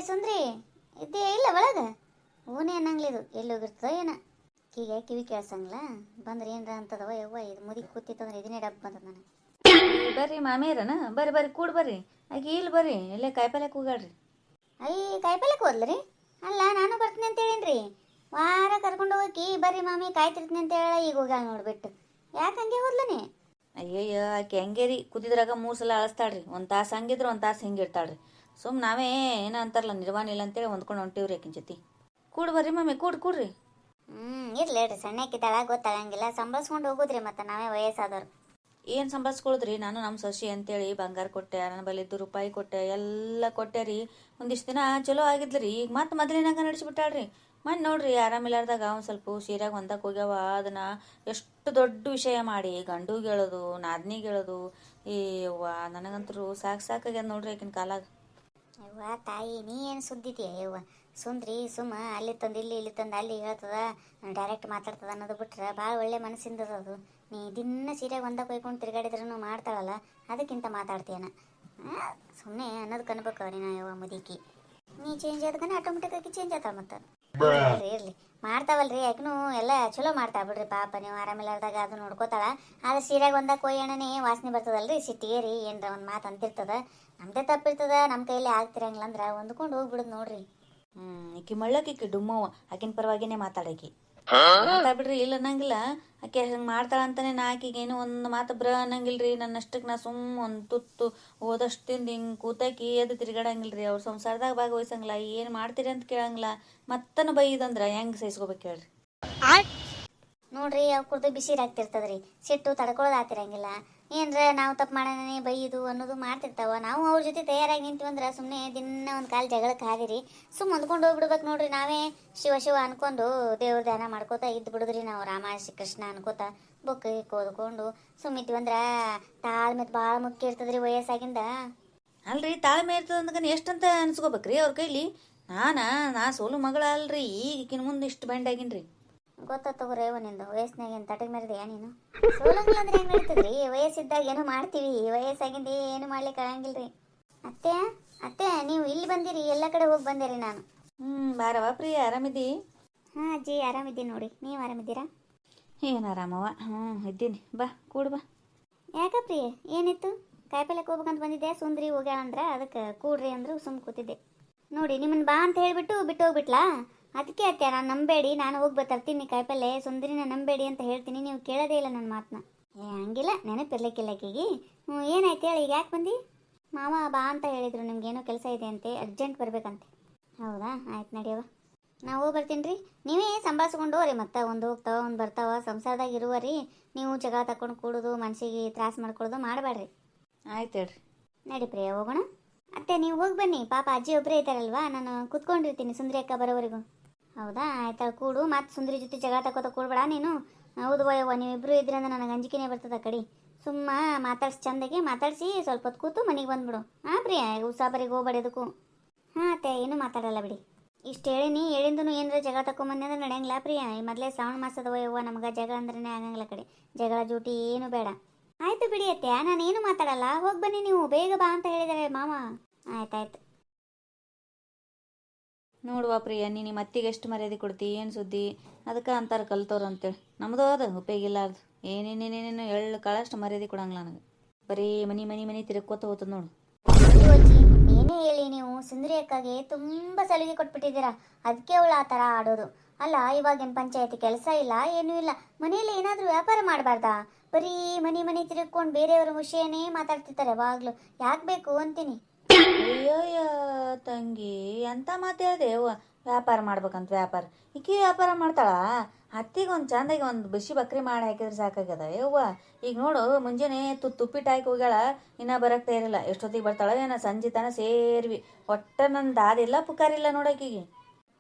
ಸುಂದ್ರಿ ಇದ್ದೇ ಇಲ್ಲ ಒಳಗ ಓನೇ ಅನ್ನಂಗ್ಲಿದು ಎಲ್ಲಿ ಹೋಗಿರ್ತದ ಏನ ಕಿವಿ ಕೇಳ್ಸಂಗ್ಲ ಬಂದ್ರೆ ಏನ್ರ ಅಂತದವ ಯವ್ವ ಇದು ಮುದಿ ಕೂತಿತ್ತಂದ್ರೆ ಇದನ್ನೇ ಡಬ್ ಬಂದದ ನನಗೆ. ಬರ್ರಿ ಮಾಮೇರನ ಬರ್ರಿ ಬರ್ರಿ ಕೂಡ್ ಬರ್ರಿ ಆಕಿ ಇಲ್ಲಿ ಬರ್ರಿ ಇಲ್ಲೇ ಕಾಯಿಪಲ್ಲೆ ಕೂಗಾಡ್ರಿ. ಕಾಯಿಪಲ್ಲೆ ಹೋದ್ಲರಿ? ಅಲ್ಲ ನಾನು ಬರ್ತೀನಿ ಅಂತ ಹೇಳೇನ್ರಿ. ವಾರ ಕರ್ಕೊಂಡು ಹೋಗಿ ಬರ್ರಿ ಮಾಮಿ ಕಾಯ್ತಿರ್ತೀನಿ ಅಂತ ಹೇಳ ಈಗ ಹೋಗ್ಯಾಳ ನೋಡ್ಬಿಟ್ಟು. ಯಾಕೆ ಹಂಗೆ ಹೋದ್ಲನಿ? ಅಯ್ಯಯ್ಯ ಆಕೆ ಹಂಗೇರಿ ಕುದಿದ್ರಾಗ 3 ಸಲ ಅಳಿಸ್ತಾಳ್ರಿ. ಒಂದು ತಾಸು ಹಂಗಿದ್ರೆ ಒಂದು ತಾಸು ಹಿಂಗಿರ್ತಾಳ್ರಿ. ಸುಮ್ ನಾವೇ ಏನೋ ಅಂತಾರಲ್ಲ ನಿರ್ವಾಣ ಇಲ್ಲ ಅಂತೇಳಿ ಹೊಂದ್ಕೊಂಡು ಹೊಂಟಿವ್ರಿ ಆಕಿನ ಜೊತೆ. ಕೂಡ್ ಬರ್ರಿ ಮಮ್ಮಿ ಕೂಡ್ರಿ. ಇರ್ಲಿ ಹೇಳ್ರಿ, ಸಣ್ಣಕ್ಕಿದ್ದಾಳ ಗೊತ್ತಾಗಂಗಿಲ್ಲ, ಸಂಭಾಳಿಸ್ಕೊಂಡು ಹೋಗುದ್ರಿ ಮತ್ತೆ ನಾವೇ ವಯಸ್ಸಾದವ್ರು. ಏನು ಸಂಭಾಳಿಸ್ಕೊಳುದ್ರಿ? ನಾನು ನಮ್ಮ ಸೊಸಿ ಅಂತೇಳಿ ಬಂಗಾರ ಕೊಟ್ಟೆ, ನನ್ನ ಬಳಿ 2 ರೂಪಾಯಿ ಕೊಟ್ಟೆ, ಎಲ್ಲ ಕೊಟ್ಟೆ ರೀ. ಒಂದಿಷ್ಟು ದಿನ ಚಲೋ ಆಗಿದ್ರಿ. ಈಗ ಮತ್ತೆ ಮೊದಲಿನಾಗ ನಡೆಸಿಬಿಟ್ಟಾಳ್ರಿ. ಮನೆ ನೋಡ್ರಿ ಆರಾಮಿಲ್ಲಾರ್ದಾಗ ಒಂದು ಸ್ವಲ್ಪ ಸೀರೆಗೆ ಹೊಂದಕ್ಕೆ ಹೋಗ್ಯಾವ. ಅದನ್ನ ಎಷ್ಟು ದೊಡ್ಡ ವಿಷಯ ಮಾಡಿ ಗಂಡುಗೆ ಹೇಳೋದು, ನಾದ್ನಿಗೆ ಹೇಳೋದು. ಈ ಅವ್ವ ನನಗಂತರೂ ಸಾಕಾಗ್ಯದ ನೋಡ್ರಿ ಆಕಿನ ಕಾಲಾಗ. ಯವ್ವ ತಾಯಿ, ನೀ ಏನು ಸುದ್ದಿದ್ಯಾ ಯವ್ವ? ಸುಂದ್ರಿ ಸುಮ್ಮ ಅಲ್ಲಿ ತಂದು ಇಲ್ಲಿ ತಂದು ಅಲ್ಲಿ ಹೇಳ್ತದ, ಡೈರೆಕ್ಟ್ ಮಾತಾಡ್ತದ ಅನ್ನೋದು ಬಿಟ್ರೆ ಭಾಳ ಒಳ್ಳೆ ಮನಸ್ಸಿಂದದ ಅದು. ನೀ ದಿನ ಸೀರೆಗೆ ಹೊಂದಕ್ಕೆ ಹೋಯ್ಕೊಂಡು ತಿರ್ಗಾಡಿದ್ರೂ ಮಾಡ್ತಾಳಲ್ಲ, ಅದಕ್ಕಿಂತ ಮಾತಾಡ್ತೀಯನ. ಸುಮ್ಮನೆ ಅನ್ನೋದು ಕನ್ಬೇಕು ನೀನು ಯವ್ವ ಮುದಿಕಿ. ನೀ ಚೇಂಜ್ ಆದಕನ ಆಟೋಮೆಟಿಕ್ ಆಗಿ ಚೇಂಜ್ ಆತಾಳ ಮತ್ತೆ. ಇರ್ಲಿ ಮಾಡ್ತಾವಲ್ರಿ ಯಾಕನು ಎಲ್ಲ ಚಲೋ ಮಾಡ್ತಾ ಬಿಡ್ರಿ. ಪಾಪ ನೀವು ಆರಾಮಿಲ್ಲಾರ್ದಾಗ ಅದು ನೋಡ್ಕೋತಾಳ. ಆದ್ರೆ ಸೀರೆಗೆ ಹೊಂದಕ್ಕೆ ಕೊಯ್ಯಣನೇ ವಾಸನೆ ಬರ್ತದಲ್ರಿ, ಸಿಟ್ಟಿಗೇರಿ ಏನ್ರ ಒಂದು ಮಾತು ಅಂತಿರ್ತದ. ನಮ್ದೇ ತಪ್ಪಿರ್ತದ, ನಮ್ಮ ಕೈಯಲ್ಲಿ ಆಗ್ತಿರಂಗಿಲ್ಲ ಅಂದ್ರೆ ಹೊಂದ್ಕೊಂಡು ಹೋಗ್ಬಿಡುದು ನೋಡ್ರಿ. ಈಕಿ ಮಳ್ಳಕ್ಕಿಕ್ಕಿ ಡುಮ್ಮವ ಆಕಿನ ಪರವಾಗಿನೇ ಮಾತಾಡಕಿ ಬಿಡ್ರಿ. ಇಲ್ಲ ಅನ್ನಂಗಿಲ್ಲ, ಆಕೆ ಹಂಗೆ ಮಾಡ್ತಾಳ ಅಂತಾನೆ ನಾ ಆಕಿಗೆ ಏನು ಒಂದು ಮಾತು ಬ್ರ ಅನ್ನಂಗಿಲ್ರಿ. ನನ್ನಷ್ಟಕ್ಕೆ ನಾ ಸುಮ್ಮ ಒಂದು ತುತ್ತು ಓದಷ್ಟು ತಿಂದು ಹಿಂಗೆ ಕೂತಾಕಿ ಎದ್ದು ತಿರ್ಗಾಡಂಗಿಲ್ರಿ. ಅವ್ರ ಸಂಸಾರದಾಗ ಭಾಗವಹಿಸಂಗಿಲ್ಲ, ಏನು ಮಾಡ್ತೀರಿ ಅಂತ ಕೇಳಂಗಿಲ್ಲ. ಮತ್ತನ ಬೈದಂದ್ರೆ ಹೆಂಗೆ ಸಹಿಸ್ಕೋಬೇಕು ಹೇಳ್ರಿ? ನೋಡ್ರಿ ಅವ್ರದ್ದು ಬಿಸಿರಾಗ್ತಿರ್ತದ್ರಿ, ಸಿಟ್ಟು ತಡ್ಕೊಳ್ಳೋದು ಆಗ್ತಿರಂಗಿಲ್ಲ. ಏನ್ರ ನಾವು ತಪ್ಪು ಮಾಡೋಣ ಬೈದು ಅನ್ನೋದು ಮಾಡ್ತಿರ್ತಾವ. ನಾವು ಅವ್ರ ಜೊತೆ ತಯಾರಾಗಿ ನಿಂತೀವಂದ್ರೆ ಸುಮ್ಮನೆ ದಿನ ಒಂದು ಕಾಲು ಜಗಳಕ್ಕೆ ಹಾದಿರಿ ಸುಮ್ಮ ಹೊಂದ್ಕೊಂಡು ಹೋಗ್ಬಿಡ್ಬೇಕು ನೋಡ್ರಿ. ನಾವೇ ಶಿವ ಅನ್ಕೊಂಡು ದೇವ್ರ ಧ್ಯಾನ ಮಾಡ್ಕೋತ ಇದ್ದು ಬಿಡುದ್ರಿ. ನಾವು ರಾಮ ಕೃಷ್ಣ ಅನ್ಕೋತ ಬುಕ್ ಓದ್ಕೊಂಡು ಸುಮ್ಮಿತ್ವಂದ್ರೆ ತಾಳ್ಮೆತ್ ಭಾಳ ಮುಖ್ಯ ಇರ್ತದ್ರಿ ವಯಸ್ಸಾಗಿಂದ. ಅಲ್ರಿ ತಾಳ್ಮೆ ಇರ್ತದ ಅಂದ್ಕನ ಎಷ್ಟಂತ ಅನ್ಸ್ಕೋಬೇಕ್ರಿ ಅವ್ರ ಕೈಲಿ? ನಾ ಸೋಲು ಮಗಳ ಅಲ್ರಿ, ಈಗಿನ ಮುಂದೆ ಇಷ್ಟು ಬೆಂಡಾಗಿನ್ರಿ. ಗೊತ್ತಗೋರಿ ನಿಂದು ವಯಸ್ಸಿನಾಗ ಏನು ತಟಗೆ ಮೆರೆದೆಯಾ ನೀನು? ಸೋಲಂಗಿಲ್ಲ ಅಂದ್ರೆ ಹೆಂಗೆ ನಡೀತದ್ರಿ? ವಯಸ್ಸಿದ್ದಾಗ ಏನೋ ಮಾಡ್ತೀವಿ, ವಯಸ್ಸಾಗಿಂದ ಏನು ಮಾಡ್ಲಿಕ್ಕೆ ಆಗಂಗಿಲ್ರಿ. ಅತ್ತೆ ನೀವು ಇಲ್ಲಿ ಬಂದಿರಿ, ಎಲ್ಲ ಕಡೆ ಹೋಗಿ ಬಂದಿರಿ ನಾನು. ಬಾರವಾ ಪ್ರಿಯ, ಆರಾಮಿದ್ದಿ? ಹಾಂ ಅಜ್ಜಿ ಆರಾಮಿದ್ದೀನಿ ನೋಡಿ, ನೀವು ಆರಾಮಿದ್ದೀರಾ? ಏನು ಆರಾಮವ? ಇದ್ದೀನಿ, ಬಾ ಕೂಡು ಬಾ. ಯಾಕ ಪ್ರಿಯ ಏನಿತ್ತು? ಕಾಯಿಪಲ್ಯಕ್ಕೆ ಹೋಗ್ಬೇಕಂತ ಬಂದಿದ್ದೆ, ಸುಂದ್ರಿ ಹೋಗ್ಯಾಳಂದ್ರೆ ಅದಕ್ಕೆ ಕೂಡ್ರಿ ಅಂದ್ರು ಸುಮ್ಮ ಕೂತಿದ್ದೆ. ನೋಡಿ ನಿಮ್ಮನ್ನು ಬಾ ಅಂತ ಹೇಳಿಬಿಟ್ಟು ಬಿಟ್ಟು ಹೋಗ್ಬಿಟ್ಲಾ? ಅದಕ್ಕೆ ಅತ್ತೆ ನಾನು ನಂಬೇಡಿ, ನಾನು ಹೋಗಿ ತರ್ತೀನಿ ಕಾಯಿಪಲ್ಲೆ, ಸುಂದರಿನ ನಂಬೇಡಿ ಅಂತ ಹೇಳ್ತೀನಿ, ನೀವು ಕೇಳೋದೇ ಇಲ್ಲ ನನ್ನ ಮಾತನ್ನ. ಹಂಗಿಲ್ಲ, ನೆನಪಿರ್ಲಿಕ್ಕಿಲ್ಲ ಆಕೆಗೆ. ಏನಾಯ್ತು ಹೇಳಿ, ಈಗ ಯಾಕೆ ಬಂದು? ಮಾವ ಬಾ ಅಂತ ಹೇಳಿದರು, ನಿಮ್ಗೇನೋ ಕೆಲಸ ಇದೆ ಅಂತೆ, ಅರ್ಜೆಂಟ್ ಬರಬೇಕಂತೆ. ಹೌದಾ, ಆಯ್ತು ನಡಿಯವ, ನಾವು ಹೋಗಿ ಬರ್ತೀನಿ ರೀ. ನೀವೇ ಸಂಭಾಳಿಸ್ಕೊಂಡು ಹೋಗ್ರಿ, ಮತ್ತೆ ಒಂದು ಹೋಗ್ತಾವ ಒಂದು ಬರ್ತಾವ, ಸಂಸಾರದಾಗ ಇರುವ ರೀ. ನೀವು ಜಗಳ ತಕೊಂಡು ಕೂಡೋದು ಮನಸ್ಸಿಗೆ ತ್ರಾಸ ಮಾಡ್ಕೊಳ್ಳೋದು ಮಾಡಬೇಡ್ರಿ. ಆಯ್ತು ಹೇಳ್ರಿ, ನಡಿ ಪ್ರಿಯ ಹೋಗೋಣ. ಅತ್ತೆ ನೀವು ಹೋಗಿ ಬನ್ನಿ, ಪಾಪ ಅಜ್ಜಿ ಒಬ್ಬರೇ ಇದ್ದಾರಲ್ವಾ, ನಾನು ಕುತ್ಕೊಂಡಿರ್ತೀನಿ ಸುಂದರಿ ಅಕ್ಕ ಬರೋವರೆಗೂ. ಹೌದಾ, ಆಯ್ತಾ ಕೂಡು. ಮತ್ತು ಸುಂದರಿ ಜೊತೆ ಜಗಳ ತಗೋತ ಕೂಡ್ಬೇಡ ನೀನು. ಹೌದು ವಯವ್ವ, ನೀವಿಬ್ಬರು ಇದ್ರಿ ಅಂದ್ರೆ ನನಗೆ ಅಂಜಿಕೆನೇ ಬರ್ತದೆ ಕಡಿ. ಸುಮ್ಮ ಮಾತಾಡ್ಸಿ ಚಂದಾಗೆ ಮಾತಾಡಿಸಿ ಸ್ವಲ್ಪ ಹೊತ್ತು ಕೂತು ಮನೆಗೆ ಬಂದ್ಬಿಡು. ಹಾಂ ಪ್ರಿಯ, ಉಸಾಬರಿಗೆ ಹೋಗ್ಬೇಡಿ ಅದಕ್ಕೂ. ಹಾಂ ಅತ್ತೆ ಏನೂ ಮಾತಾಡಲ್ಲ ಬಿಡಿ. ಇಷ್ಟು ಹೇಳಿಂದೂ ಏನಾರ ಜಗಳ ತಗೊಂಬಂದಿ ಅಂದ್ರೆ ನಡೆಯಂಗಿಲ್ಲ ಪ್ರಿಯ. ಈ ಮೊದಲೇ ಶ್ರಾವಣ ಮಾಸದ ವಯವ್ವ, ನಮಗೆ ಜಗಳ ಅಂದ್ರೆ ಆಗಂಗಿಲ್ಲ ಕಡೆ. ಜಗಳ ಜೂಟಿ ಏನು ಬೇಡ. ಆಯಿತು ಬಿಡಿ ಅತ್ತೆ, ನಾನೇನು ಮಾತಾಡಲ್ಲ, ಹೋಗಿ ಬನ್ನಿ ನೀವು, ಬೇಗ ಬಾ ಅಂತ ಹೇಳಿದ್ದಾರೆ ಮಾವ. ಆಯ್ತಾಯ್ತು. ನೋಡುವ ಪ್ರಿಯ, ನೀನು ಮತ್ತಿಗೆ ಎಷ್ಟು ಮರ್ಯಾದೆ ಕೊಡ್ತಿ, ಏನು ಸುದ್ದಿ? ಅದಕ್ಕೆ ಅಂತಾರೆ ಕಲ್ತವ್ರು ಅಂತೇಳಿ. ನಮ್ಮದು ಅದು ಉಪಯೋಗಿಲ್ಲಾರ್ದು. ಏನೇನೇನೇನೇನು ಎಳ್ಳು ಕಾಳಷ್ಟು ಮರ್ಯಾದೆ ಕೊಡಂಗಿಲ್ಲ ನನಗೆ. ಬರೀ ಮನಿ ತಿರುಗ್ಕೋತ ಹೋಗ್ತದೆ ನೋಡು. ಅಜ್ಜಿ ಏನೇ ಹೇಳಿ, ನೀವು ಸುಂದರಿ ಅಕ್ಕಗೆ ತುಂಬ ಸಲಿಗೆ ಕೊಟ್ಬಿಟ್ಟಿದ್ದೀರಾ, ಅದಕ್ಕೆ ಅವಳು ಆ ಥರ ಆಡೋದು. ಅಲ್ಲ, ಇವಾಗೇನು ಪಂಚಾಯತಿ ಕೆಲಸ ಇಲ್ಲ, ಏನೂ ಇಲ್ಲ, ಮನೆಯಲ್ಲಿ ಏನಾದರೂ ವ್ಯಾಪಾರ ಮಾಡಬಾರ್ದಾ? ಬರೀ ಮನೆ ತಿರುಗ್ಕೊಂಡು ಬೇರೆಯವ್ರ ವಿಷಯನೇ ಮಾತಾಡ್ತಿರ್ತಾರೆ ಯಾವಾಗಲೂ. ಯಾಕೆ ಬೇಕು ಅಂತೀನಿ. ಅಯ್ಯೋಯ್ಯ ತಂಗಿ, ಎಂಥ ಮಾತು ಹೇಳಿದೆ ಅವ್ವ. ವ್ಯಾಪಾರ ಮಾಡ್ಬೇಕಂತ ವ್ಯಾಪಾರ, ಈಕಿ ವ್ಯಾಪಾರ ಮಾಡ್ತಾಳ? ಹತ್ತಿಗೆ ಒಂದು ಚಂದಾಗಿ ಒಂದು ಬಿಸಿ ಬಕ್ರಿ ಮಾಡಿ ಹಾಕಿದ್ರೆ ಸಾಕಾಗ್ಯದ ಯವ್ವ. ಈಗ ನೋಡು, ಮುಂಜಾನೆ ತುಪ್ಪಿಟ್ಟು ಹಾಕಿ ಹೋಗ್ಯಾಳ, ಇನ್ನೂ ಬರಕ್ಕೆ ತಯಾರಿಲ್ಲ. ಎಷ್ಟೊತ್ತಿಗೆ ಬರ್ತಾಳ ಏನೋ? ಸಂಜೆ ತನ ಸೇರ್ವಿ, ಒಟ್ಟ ನನ್ನ ದಾದಿಲ್ಲ ಪುಕಾರಿಲ್ಲ ನೋಡೋಕಿಗೆ.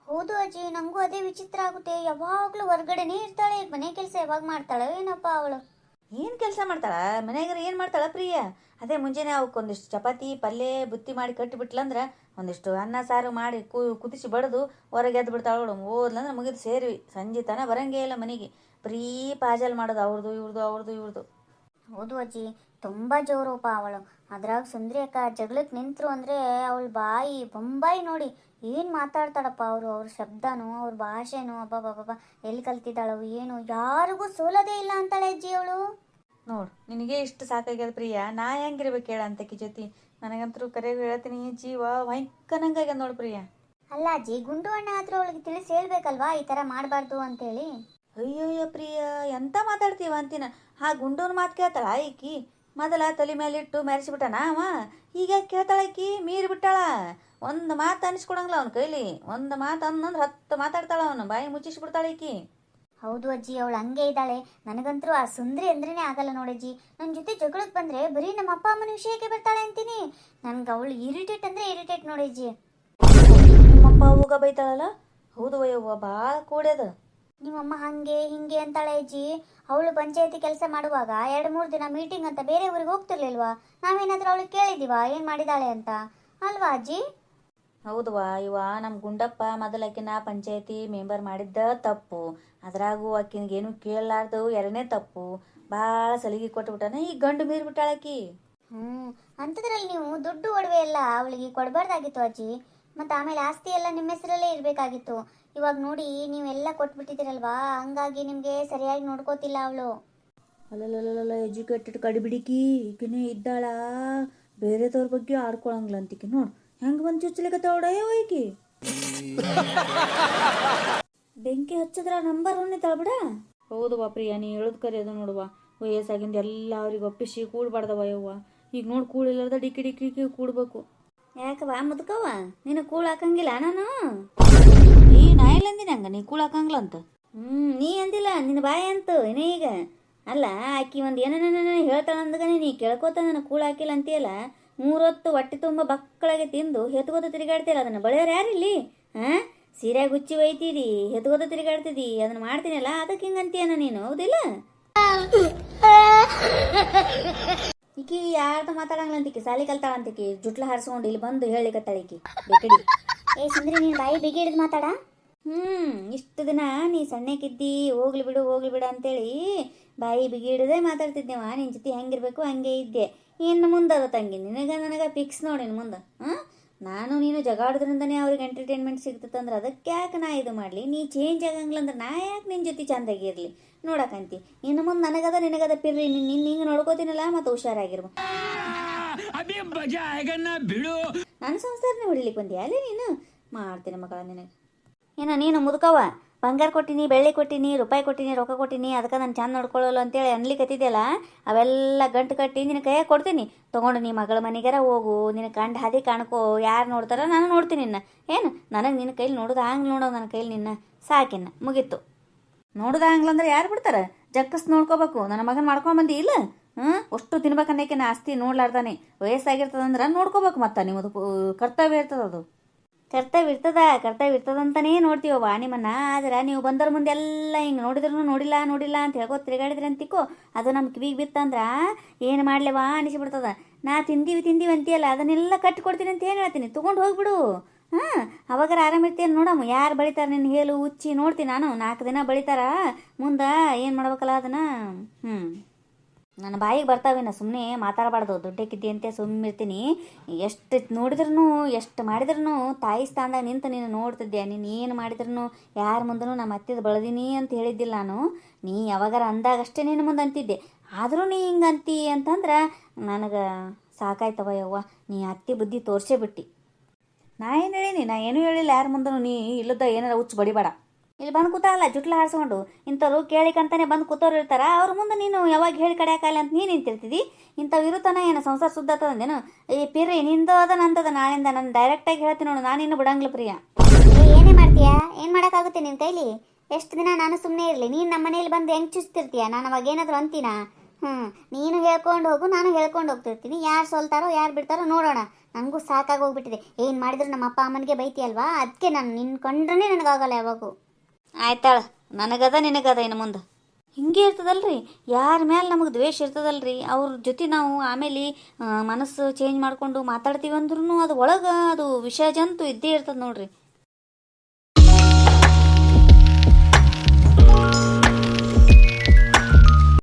ಹೌದು ಅಜ್ಜಿ, ನನಗೂ ಅದೇ ವಿಚಿತ್ರ ಆಗುತ್ತೆ. ಯಾವಾಗಲೂ ಹೊರ್ಗಡೆನೇ ಇರ್ತಾಳೆ, ಮನೆ ಕೆಲಸ ಯಾವಾಗ ಮಾಡ್ತಾಳೆ ಏನಪ್ಪ ಅವಳು? ಏನು ಕೆಲಸ ಮಾಡ್ತಾಳ ಮನ್ಯಾಗ? ಏನು ಮಾಡ್ತಾಳ ಪ್ರಿಯ? ಅದೇ ಮುಂಜಾನೆ ಅವಕ್ಕೊಂದಿಷ್ಟು ಚಪಾತಿ ಪಲ್ಯ ಬುತ್ತಿ ಮಾಡಿ ಕಟ್ಟಿಬಿಟ್ಲಂದ್ರೆ ಒಂದಿಷ್ಟು ಅನ್ನ ಸಾರು ಮಾಡಿ ಕುದಿಸಿ ಬಡ್ದು ಹೊರಗೆ ಎದ್ದು ಬಿಡ್ತಾಳ ನೋಡು. ಓದ್ಲಂದ್ರೆ ಮುಗಿದು ಸೇರಿವಿ, ಸಂಜೆ ತನ ಬರಂಗೇ ಇಲ್ಲ ಮನೆಗೆ. ಬರೀ ಪಾಜಲ್ ಮಾಡೋದು, ಅವ್ರದ್ದು ಇವ್ರದ್ದು. ಹೌದು ಅಜ್ಜಿ, ತುಂಬ ಜೋರೂಪ ಅವಳು. ಅದ್ರಾಗ ಸುಂದ್ರಿ ಅಕ್ಕ ಜಗಳಕ್ಕೆ ನಿಂತರು ಅಂದರೆ ಅವಳ ಬಾಯಿ ಬೊಂಬಾಯಿ ನೋಡಿ ಏನು ಮಾತಾಡ್ತಾಳಪ್ಪ. ಅವ್ರ ಶಬ್ದನೂ ಅವ್ರ ಭಾಷೆನೂ ಅಬ್ಬಬ್ಬಬ್ಬ ಎಲ್ಲಿ ಕಲ್ತಿದ್ದಾಳವು ಏನು, ಯಾರಿಗೂ ಸೋಲೋದೇ ಇಲ್ಲ ಅಂತಾಳೆ ಅಜ್ಜಿ ಅವಳು. ನೋಡು ನಿನಗೆ ಇಷ್ಟು ಸಾಕಾಗ್ಯದ ಪ್ರಿಯ, ನಾ ಹೆಂಗಿರ್ಬೇಕು ಹೇಳ ಅಂತಕಿ ಜೊತೆ. ನನಗಂತರೂ ಕರೆಗೆ ಹೇಳ್ತೀನಿ, ಜೀವ ಭಯಂಕರಂಗಾಗ್ಯದ ನೋಡು ಪ್ರಿಯ. ಅಲ್ಲ ಅಜ್ಜಿ, ಗುಂಡು ಅಣ್ಣ ಆದರೂ ಅವಳಿಗೆ ತಿಳಿಸಿ ಹೇಳ್ಬೇಕಲ್ವಾ ಈ ಥರ ಮಾಡಬಾರ್ದು ಅಂತೇಳಿ. ಅಯ್ಯಯ್ಯ ಪ್ರಿಯ, ಎಂತ ಮಾತಾಡ್ತೀವ ಅಂತೀನ. ಹಾ ಗುಂಡೂನ್ ಮಾತು ಕೇಳ್ತಾಳ ಈಕಿ? ಮೊದಲ ತಲೆ ಮೇಲಿಟ್ಟು ಮೆರೆಸಿಬಿಟ್ಟಣ ಅವ, ಈಗ ಕೇಳ್ತಾಳ ಈಕಿ? ಮೀರಿ ಬಿಟ್ಟಾಳ. ಒಂದು ಮಾತು ಅನಿಸ್ಕೊಡಂಗಿಲ್ಲ ಅವನ ಕೈಲಿ. ಒಂದು ಮಾತು ಅನ್ನೊಂದು 10 ಮಾತಾಡ್ತಾಳ ಅವನು, ಬಾಯಿ ಮುಚ್ಚಿಸ್ಬಿಡ್ತಾಳ ಈಕಿ. ಹೌದು ಅಜ್ಜಿ, ಅವಳು ಹಂಗೆ ಇದ್ದಾಳೆ. ನನಗಂತರೂ ಆ ಸುಂದ್ರಿ ಅಂದ್ರೇ ಆಗಲ್ಲ ನೋಡಜ್ಜಿ. ನನ್ನ ಜೊತೆ ಜಗಳಕ್ಕೆ ಬಂದರೆ ಬರೀ ನಮ್ಮ ಅಪ್ಪ ಅಮ್ಮನ ವಿಷಯಕ್ಕೆ ಬರ್ತಾಳೆ ಅಂತೀನಿ. ನನ್ಗೆ ಅವಳು ಇರಿಟೇಟ್ ಅಂದರೆ ಇರಿಟೇಟ್ ನೋಡಜ್ಜಿ. ನಿಮ್ಮಪ್ಪ ಹೋಗ ಬೈತಾಳಲ್ಲ? ಹೌದು ವಯ್ಯವ್ವ, ಭಾಳ ಕೂಡ್ಯದ. ನಿಮ್ಮಮ್ಮ ಹಾಗೆ ಹಿಂಗೆ ಅಂತಾಳೆ ಅಜ್ಜಿ. ಅವಳು ಪಂಚಾಯತಿ ಕೆಲಸ ಮಾಡುವಾಗ 2-3 ದಿನ ಮೀಟಿಂಗ್ ಅಂತ ಬೇರೆ ಊರಿಗೆ ಹೋಗ್ತಿರ್ಲಿಲ್ವಾ? ನಾವೇನಾದರೂ ಅವಳು ಕೇಳಿದೀವಾ ಏನು ಮಾಡಿದಾಳೆ ಅಂತ? ಅಲ್ವಾ ಅಜ್ಜಿ? ಹೌದವಾ ಇವ ನಮ್ಮ ಗುಂಡಪ್ಪ ಮೊದಲಕ್ಕಿನ ಪಂಚಾಯತಿ ಮೆಂಬರ್ ಮಾಡಿದ್ದ ತಪ್ಪು. ಅದ್ರಾಗೂ ಆಕಿನಿಗೇನು ಕೇಳಲಾರ್ದು 2ನೇ ತಪ್ಪು. ಭಾಳ ಸಲಿಗೆ ಕೊಟ್ಬಿಟ್ಟಾನ, ಈಗ ಗಂಡು ಮೀರಿ ಬಿಟ್ಟಾಳಕಿ. ಅಂಥದ್ರಲ್ಲಿ ನೀವು ದುಡ್ಡು ಒಡವೆ ಎಲ್ಲ ಅವಳಿಗೆ ಕೊಡಬಾರ್ದಾಗಿತ್ತು ಅಜ್ಜಿ. ಮತ್ತು ಆಮೇಲೆ ಆಸ್ತಿ ಎಲ್ಲ ನಿಮ್ಮ ಹೆಸರಲ್ಲೇ ಇರಬೇಕಾಗಿತ್ತು. ಇವಾಗ ನೋಡಿ ನೀವೆಲ್ಲ ಕೊಟ್ಬಿಟ್ಟಿದ್ದೀರಲ್ವಾ, ಹಂಗಾಗಿ ನಿಮಗೆ ಸರಿಯಾಗಿ ನೋಡ್ಕೋತಿಲ್ಲ ಅವಳು. ಅಲ್ಲಲ್ಲ ಎಜುಕೇಟೆಡ್ ಕಡಿಬಿಡಿಕಿ ಈಕಿನೇ ಇದ್ದಾಳ. ಬೇರೆದವ್ರ ಬಗ್ಗೆ ಆಡ್ಕೊಳಂಗಿಲ್ಲ ಅಂತಿಕಿ. ನೋಡು ಹೆಂಗೆ ಬಂದು ಚುಚ್ಚಲಿಕತ್ತವಡಯ್ಯೋ ಈಕಿ. ಬೆಂಕಿ ಹಚ್ಚಿದ್ರ ನಂಬರ್ 1 ತಳ್ಬಿಡ. ಹೌದು ಪ್ರಿಯ, ನೀ ಹೇಳೋದು ಕರಿ ಅದು ನೋಡುವ. ವಯಸ್ಸಾಗಿಂದ ಎಲ್ಲ ಅವ್ರಿಗೆ ಒಪ್ಪಿಸಿ ಕೂಡ್ಬಾರ್ದವ ಯವ್ವ. ಈಗ ನೋಡಿ ಕೂಳಿಲ್ಲದ ಡಿಕ್ಕಿ ಡಿಕ್ಕಿ ಕೂಡ್ಬೇಕು. ಯಾಕವ ಮುದ್ಕವ್ವ, ನೀನು ಕೂಳು ಹಾಕಂಗಿಲ್ಲ? ನಾನು ಈ ನಾ ಎಲ್ಲ ಅಂದಿನಿ ಹಂಗ ನೀ ಕೂಳು ಹಾಕಂಗಿಲ್ಲ ಅಂತ. ನೀ ಅಂದಿಲ್ಲ, ನಿನ್ನ ಬಾಯಿ ಅಂತು ಏನೇ ಈಗ. ಅಲ್ಲ ಆಕಿ ಒಂದು ಏನೇನ ಹೇಳ್ತಾಳ ಅಂದಗನೆ ನೀ ಕೇಳ್ಕೋತ ನನ್ನ ಕೂಳು ಹಾಕಿಲ್ಲ ಅಂತೀಯಲ್ಲ. 3 ಹೊತ್ತು ಹೊಟ್ಟೆ ತುಂಬ ಬಕ್ಕಳಾಗೆ ತಿಂದು ಹೆತ್ಕೋತ ತಿರುಗಾಡ್ತೀರ. ಅದನ್ನು ಬಳೆಯೋರು ಯಾರಿಲ್ಲಿ? ಹಾಂ, ಸೀರೆಯಾಗಿ ಹುಚ್ಚಿ ಒಯ್ತೀರಿ, ಹೆತ್ಕೋತ ತಿರುಗಾಡ್ತಿದ್ದಿ, ಅದನ್ನು ಮಾಡ್ತೀನಲ್ಲ, ಅದಕ್ಕೆ ಹಿಂಗೆ ಅಂತೀಯನ ನೀನು? ಹೌದಿಲ್ಲ? ಈಕಿ ಯಾರ್ದು ಮಾತಾಡಂಗಿಲ್ಲ ಅಂತಿಕಿ, ಸಾಲಿ ಕಲ್ತಾಳ ಅಂತಿಕಿ. ಜುಟ್ಲ ಹಾರಿಸ್ಕೊಂಡು ಇಲ್ಲಿ ಬಂದು ಹೇಳಿಕತ್ತಾಳ ಈಕಿ ಬೇಕಡಿ. ಏ ಸುಂದ್ರಿ, ನೀನು ಬಾಯಿ ಬಿಗಿ ಹಿಡಿದು ಮಾತಾಡ. ಇಷ್ಟು ದಿನ ನೀ ಸಣ್ಣಕ್ಕಿದ್ದಿ, ಹೋಗ್ಲಿ ಬಿಡು ಅಂತೇಳಿ ಬಾಯಿ ಬಿಗಿ ಹಿಡದೆ ಮಾತಾಡ್ತಿದ್ದೇವ. ನಿನ್ನ ಜೊತೆ ಹೆಂಗಿರ್ಬೇಕು ಹಂಗೆ ಇದ್ದೆ. ಇನ್ನು ಮುಂದೆ ಅದ ತಂಗಿ, ನನಗೆ ಫಿಕ್ಸ್ ನೋಡಿ ಇನ್ನು ಮುಂದೆ. ನಾನು ನೀನು ಜಗಾಡೋದ್ರಿಂದನೇ ಅವ್ರಿಗೆ ಎಂಟರ್ಟೈನ್ಮೆಂಟ್ ಸಿಗ್ತದಂದ್ರೆ ಅದಕ್ಕೆ ಯಾಕೆ ನಾ ಇದು ಮಾಡಲಿ? ನೀ ಚೇಂಜ್ ಆಗಂಗಿಲ್ಲ ಅಂದ್ರೆ ನಾ ಯಾಕೆ ನಿನ್ನ ಜೊತೆ ಚಂದಾಗಿರಲಿ ನೋಡಕಂತಿ? ಇನ್ನು ಮುಂದೆ ನನಗದ ನಿನಗದ ಪಿರ್ರಿ, ನಿನ್ನ ಹಿಂಗೆ ನೋಡ್ಕೋತೀನಲ್ಲ, ಮತ್ತು ಹುಷಾರಾಗಿರ್ಬ. ನನ್ನ ಸಂಸಾರನೇ ಹೊಡಿಲಿಕ್ಕೆ ಬಂದಿ ಅಲ್ಲೇ ನೀನು? ಮಾಡ್ತೀನಿ ಮಕ್ಕಳ ನಿನಗೆ. ಏನೋ ನೀನು ಮುದುಕವ, ಬಂಗಾರ ಕೊಟ್ಟಿನಿ, ಬೆಳ್ಳಿ ಕೊಟ್ಟಿನಿ, ರೂಪಾಯಿ ಕೊಟ್ಟಿನಿ, ರೊಕ್ಕ ಕೊಟ್ಟಿನಿ, ಅದಕ್ಕೆ ನಾನು ಚಂದ ನೋಡ್ಕೊಳ್ಳೋಲ್ಲ ಅಂತೇಳಿ ಅನ್ಲಿಕ್ಕತ್ತಿದ್ದೆಲ್ಲ, ಅವೆಲ್ಲ ಗಂಟು ಕಟ್ಟಿ ನಿನ್ನ ಕೈಯಾಗ ಕೊಡ್ತೀನಿ. ತೊಗೊಂಡು ನೀ ಮಗಳ ಮನೆಗಾರ ಹೋಗು, ನಿನ್ನ ಕಂಡು ಹಾದಿ ಕಾಣ್ಕೋ. ಯಾರು ನೋಡ್ತಾರ ನಾನು ನೋಡ್ತೀನಿ ನಿನ್ನ. ಏನು ನನಗೆ ನಿನ್ನ ಕೈಲಿ ನೋಡೋದು ಹಂಗೆ ನೋಡೋ, ನನ್ನ ಕೈಲಿ ನಿನ್ನ ಸಾಕಿನ್ನ ಮುಗೀತು. ನೋಡೋದು ಹಂಗ್ಲಂದ್ರೆ ಯಾರು ಬಿಡ್ತಾರೆ? ಜಕ್ಕಸ್ ನೋಡ್ಕೋಬೇಕು. ನನ್ನ ಮಗನ ಮಾಡ್ಕೊಂಡು ಬಂದಿ ಇಲ್ಲ? ಅಷ್ಟು ತಿನ್ಬೇಕನ್ನಕ್ಕೆ ನಾ ಆಸ್ತಿ ನೋಡ್ಲಾರ್ದಾನೆ. ವಯಸ್ಸಾಗಿರ್ತದಂದ್ರೆ ನೋಡ್ಕೋಬೇಕು. ಮತ್ತೆ ನಿಮ್ಮದು ಕರ್ತವ್ಯ ಇರ್ತದೆ. ಅದು ಕರ್ತವ್ಯ ಇರ್ತದಂತಾನೇ ನೋಡ್ತೀವವ್ವ ನಿಮ್ಮನ್ನ. ಆದ್ರೆ ನೀವು ಬಂದವ್ರ ಮುಂದೆ ಎಲ್ಲ ಹಿಂಗೆ ನೋಡಿದ್ರು ನೋಡಿಲ್ಲ ಅಂತ ಹೇಳ್ಕೊ ತಿರುಗಾಡಿದ್ರಿ ಅಂತಿಕೋ, ಅದು ನಮ್ಮ ಕಿವಿಗೆ ಬಿತ್ತಂದ್ರೆ ಏನು ಮಾಡ್ಲೇವಾ ಅನಿಸ್ಬಿಡ್ತದ. ನಾ ತಿಂದೀವಿ ಅಂತೀಯಲ್ಲ, ಅದನ್ನೆಲ್ಲ ಕಟ್ಟಿಕೊಡ್ತೀನಿ ಅಂತ ಏನು ಹೇಳ್ತೀನಿ, ತೊಗೊಂಡು ಹೋಗ್ಬಿಡು. ಅವಾಗಾರ ಆರಾಮಿರ್ತೀನಿ. ನೋಡಮ್ಮ ಯಾರು ಬಳಿತಾರೆ ನಿನ್ನ ಹೇಳು ಹುಚ್ಚಿ ನೋಡ್ತೀನಿ ನಾನು. 4 ದಿನ ಬಳಿತಾರ, ಮುಂದೆ ಏನು ಮಾಡ್ಬೇಕಲ್ಲ ಅದನ್ನು. ನನ್ನ ಬಾಯಿಗೆ ಬರ್ತಾವೇನ, ಸುಮ್ಮನೆ ಮಾತಾಡಬಾರ್ದು. ದುಡ್ಡಕ್ಕಿದ್ದಿ ಅಂತೆ ಸುಮ್ಮಿರ್ತೀನಿ. ಎಷ್ಟು ನೋಡಿದ್ರೂ ಎಷ್ಟು ಮಾಡಿದ್ರೂ ತಾಯಿ ಸ್ಥಾನದಾಗ ನಿಂತು ನೀನು ನೋಡ್ತಿದ್ದೆ. ನೀನು ಏನು ಮಾಡಿದ್ರೂ ಯಾರ ಮುಂದೂ ನಮ್ಮ ಅತ್ತಿದ ಬಳದೀನಿ ಅಂತ ಹೇಳಿದ್ದಿಲ್ಲ ನಾನು. ನೀ ಯಾವಾಗಾರ ಅಂದಾಗಷ್ಟೇ ನಿನ್ನ ಮುಂದೆ ಅಂತಿದ್ದೆ. ಆದರೂ ನೀ ಹಿಂಗೆ ಅಂತಿ ಅಂತಂದ್ರೆ ನನಗೆ ಸಾಕಾಯ್ತವ ಯವ್ವ. ನೀ ಅತ್ತಿ ಬುದ್ಧಿ ತೋರಿಸೇ ಬಿಟ್ಟು. ನಾ ಏನು ಹೇಳೀನಿ? ನಾ ಏನೂ ಹೇಳಿಲ್ಲ ಯಾರ ಮುಂದೂ. ನೀ ಇಲ್ಲದ ಏನಾರ ಹುಚ್ಚು ಬಡಿಬೇಡ. ಇಲ್ಲಿ ಬಂದು ಕೂತಾರಲ್ಲ ಜುಟ್ಲ ಹಾರಿಸ್ಕೊಂಡು, ಇಂಥವ್ರು ಕೇಳಿಕಂತಾನೆ ಬಂದು ಕೂತವ್ರು ಇರ್ತಾರ. ಅವ್ರ ಮುಂದೆ ನೀನು ಯಾವಾಗ ಹೇಳಿ ಕಡೆಯಾಕಲ್ಲ ಅಂತ ನೀನು ನಿಂತಿರ್ತಿದ್ದಿ. ಇಂಥವು ಇರುತ್ತಾನ ಏನು ಸಂಸಾರ ಸುದ್ದ ಆಗ್ತದಂದೇನು? ಈ ಪಿರ್ರಿ ನಿಂದು ಅದ ನಂದದ. ನಾಳಿಂದ ನಾನು ಡೈರೆಕ್ಟಾಗಿ ಹೇಳ್ತೀನಿ ನೋಡು, ನಾನಿನ್ನು ಬಿಡಂಗಿಲ್ಲ ಪ್ರಿಯ. ಏನೇ ಮಾಡ್ತೀಯಾ? ಏನು ಮಾಡೋಕ್ಕಾಗುತ್ತೆ ನಿನ್ನ ಕೈಲಿ? ಎಷ್ಟು ದಿನ ನಾನು ಸುಮ್ಮನೆ ಇರಲಿ? ನೀನು ನಮ್ಮ ಮನೇಲಿ ಬಂದು ಹೆಂಗೆ ಚುಸ್ತಿರ್ತೀಯ? ನಾನು ಅವಾಗ ಏನಾದರೂ ಅಂತೀನ? ನೀನು ಹೇಳ್ಕೊಂಡು ಹೋಗು, ನಾನು ಹೇಳ್ಕೊಂಡು ಹೋಗ್ತಿರ್ತೀನಿ. ಯಾರು ಸೋಲ್ತಾರೋ ಯಾರು ಬಿಡ್ತಾರೋ ನೋಡೋಣ. ನನಗೂ ಸಾಕಾಗಿ ಹೋಗ್ಬಿಟ್ಟಿದೆ. ಏನು ಮಾಡಿದ್ರು ನಮ್ಮ ಅಪ್ಪ ಅಮ್ಮನಿಗೆ ಬೈತಿಯಲ್ವಾ, ಅದಕ್ಕೆ ನಾನು ನಿನ್ನ ಕಂಡ್ರೆ ನನಗಾಗಲ್ಲ ಯಾವಾಗೂ. ಆಯ್ತಾಳ, ನನಗದ ನಿನಗದ ಇನ್ನು ಮುಂದೆ ಹಿಂಗೆ ಇರ್ತದಲ್ರಿ. ಯಾರ ಮೇಲೆ ನಮಗೆ ದ್ವೇಷ ಇರ್ತದಲ್ರಿ, ಅವ್ರ ಜೊತೆ ನಾವು ಆಮೇಲೆ ಮನಸ್ಸು ಚೇಂಜ್ ಮಾಡಿಕೊಂಡು ಮಾತಾಡ್ತೀವಿ ಅಂದ್ರೂ ಅದು ಒಳಗೆ ಅದು ವಿಷ ಜಂತು ಇದ್ದೇ ಇರ್ತದೆ ನೋಡ್ರಿ.